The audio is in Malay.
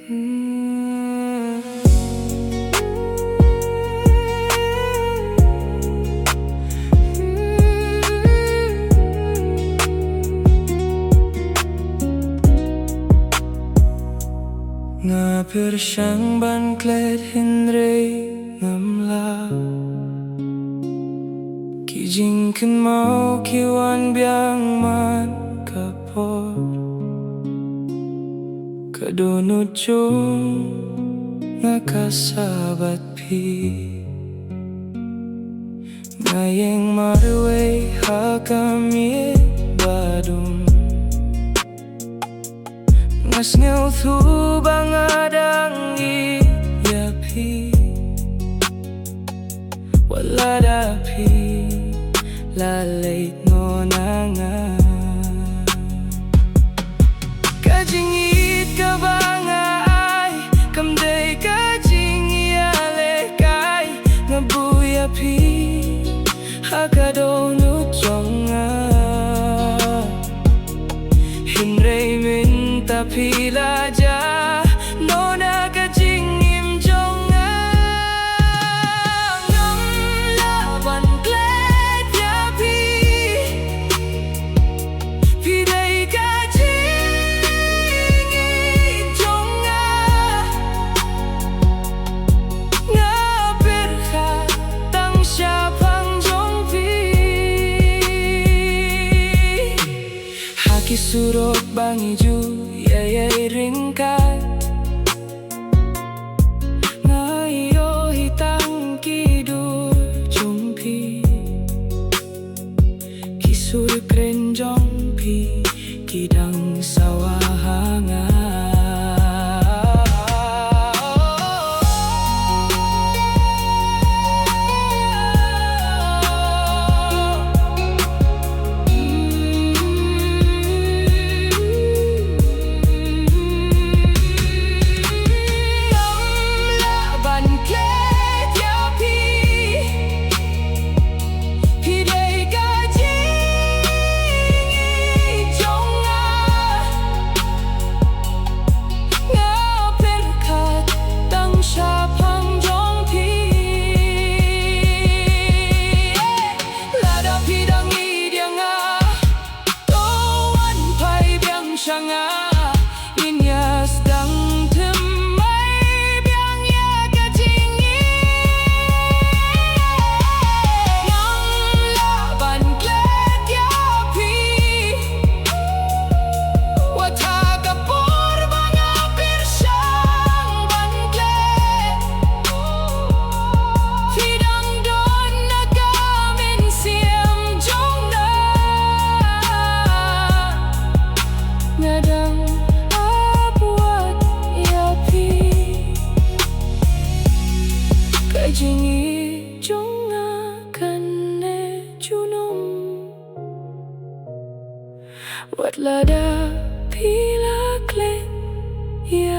Nga Pyn'mong Ban Klet Ngam Lah Ki Jing Khn Mau Ki Wan Biang Man Kapor Kadunut Jong Nga kasabat pi Ngayeng marway hakami badum Ngas ngeu thu bang adang Ieid Ïa Phi Wala da pi la late ngonanga Kajing Ieid ka bang ay Kamday kajing Ïa lekay Nga Ïa Phi Hakadonut Jong Hinray min tapila ja Nona kajing im Jong Ngam Lah Ban Klet Ïa Phi Phi day kajing Ïid Jong Nga perkha tang siapang Jong Phi Haki surok bang iju yayay ringkat Ngayo hitang kidur Jong Phi Kisur kren Jong Phi Kidang sawahanga Wat lada pila klet Ïa